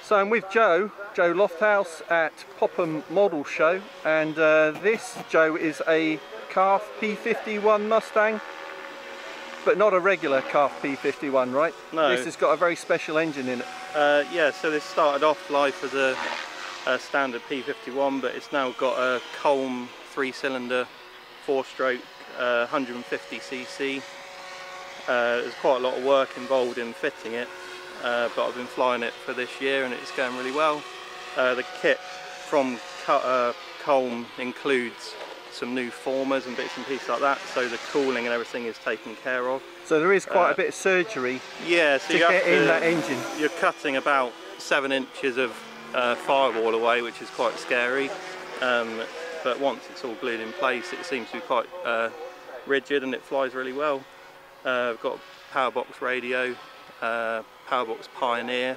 So I'm with Joe Lofthouse at Popham Model Show, and this, Joe, is a CARF P-51 Mustang, but not a regular CARF P-51, right? No. This has got a very special engine in it. Yeah, so this started off life as a standard P-51, but it's now got a Kolm 3-cylinder, 4-stroke, 150cc. There's quite a lot of work involved in fitting it. But I've been flying it for this year and it's going really well. The kit from Kolm includes some new formers and bits and pieces like that, so the cooling and everything is taken care of. So there is quite a bit of surgery yeah, so to get in that engine. You're cutting about 7 inches of firewall away, which is quite scary. But once it's all glued in place, it seems to be quite rigid and it flies really well. I've got a powerbox radio, Powerbox Pioneer.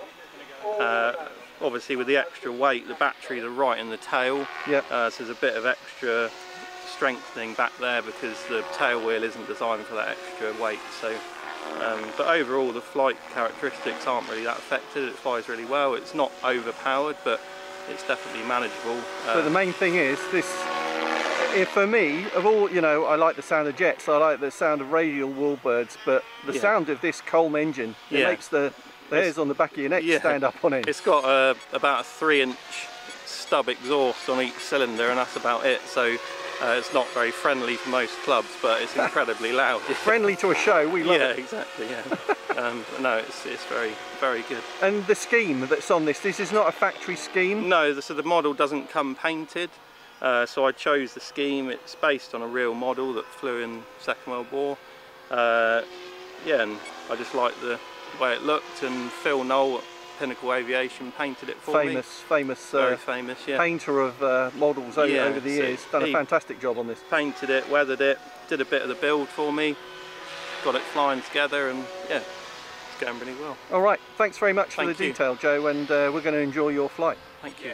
Obviously with the extra weight, the batteries are right in the tail. Yep. So there's a bit of extra strengthening back there because the tail wheel isn't designed for that extra weight. So, but overall the flight characteristics aren't really that affected. It flies really well. It's not overpowered, but it's definitely manageable. But the main thing is this. For me, of all, you know, I like the sound of jets, I like the sound of radial warbirds, but the sound of this Kolm engine, it makes the hairs on the back of your neck stand up on it. It's got about a 3-inch stub exhaust on each cylinder, and that's about it. So it's not very friendly for most clubs, but it's incredibly loud. Friendly to a show, we love it. Yeah, exactly. Yeah. No, it's very, very good. And the scheme that's on this is not a factory scheme? No, so the model doesn't come painted. So I chose the scheme. It's based on a real model that flew in Second World War. Yeah, and I just liked the way it looked, and Phil Knoll at Pinnacle Aviation painted it for me. Famous, very famous, yeah. Painter of models over the years. Done a fantastic job on this. Painted it, weathered it, did a bit of the build for me, got it flying together, and yeah, it's going really well. All right, thanks very much for the detail, Joe, and we're going to enjoy your flight. Thank you.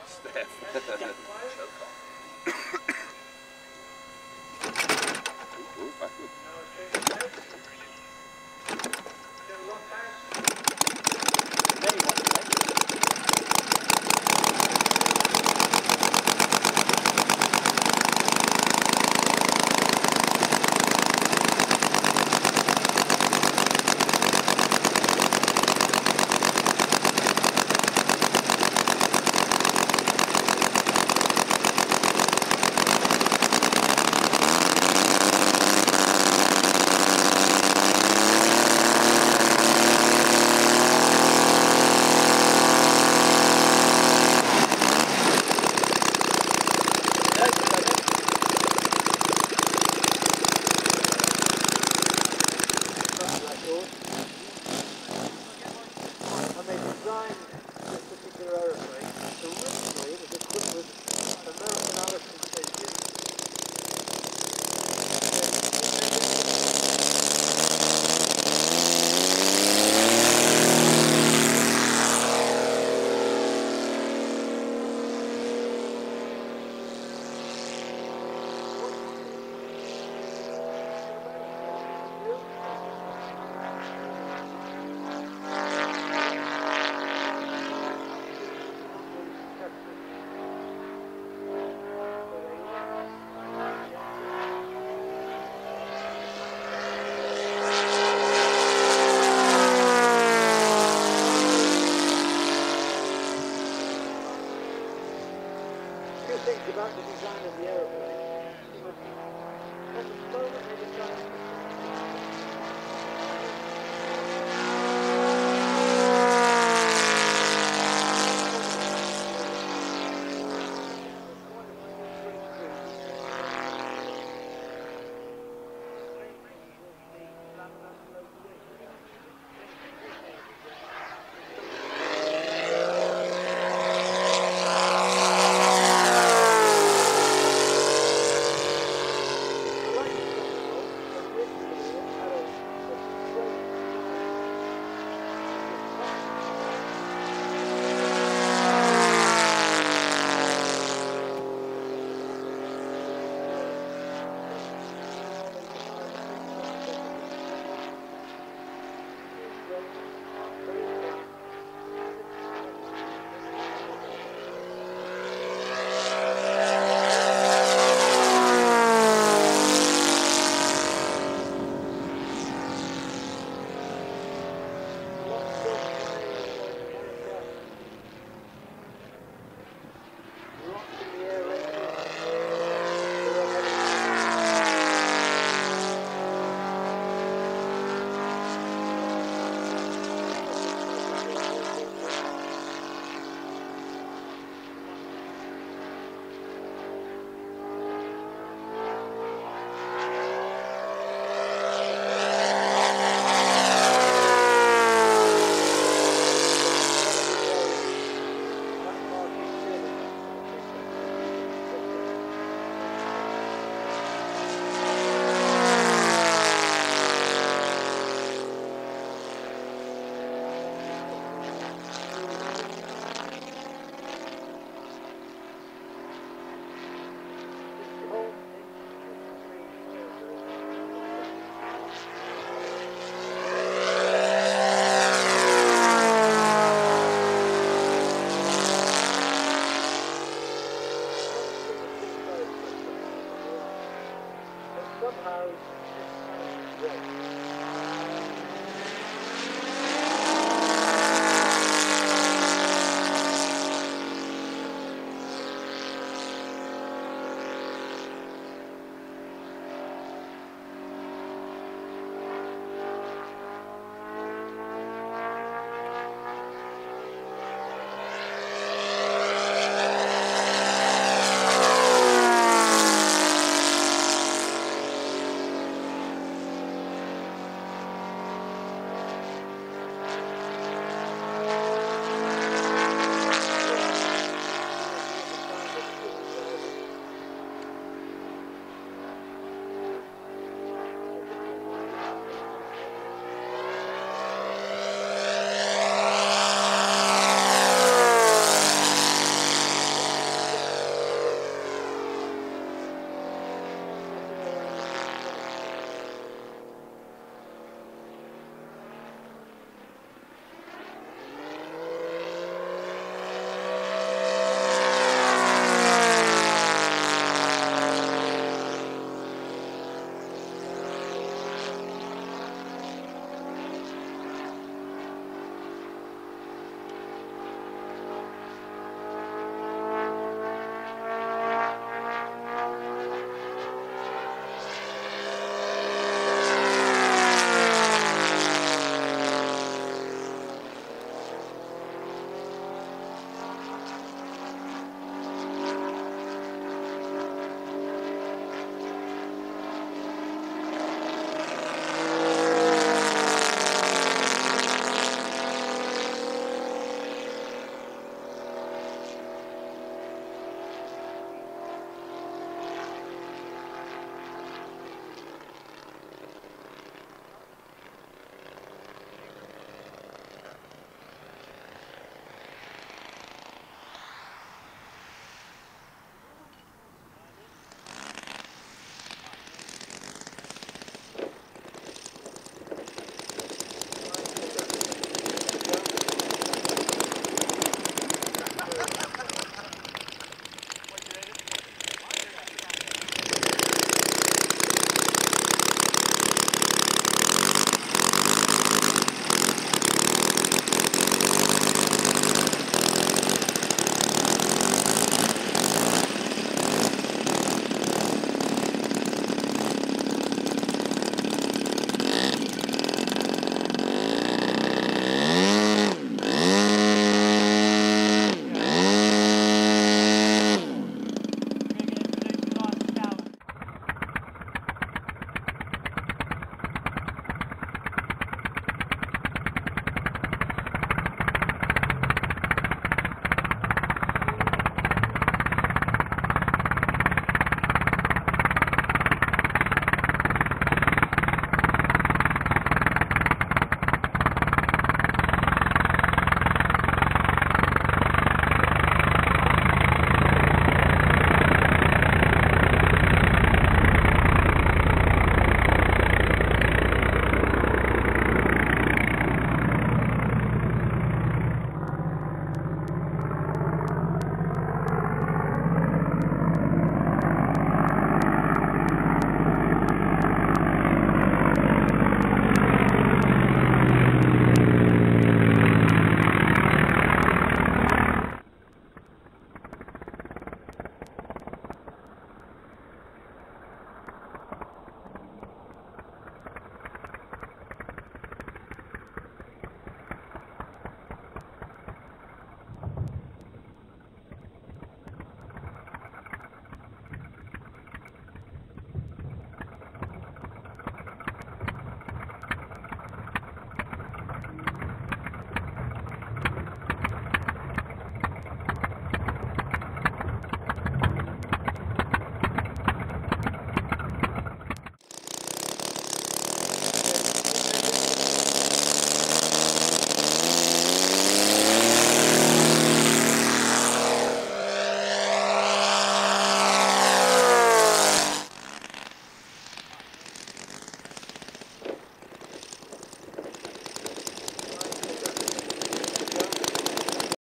Things about the design of the aeroplane.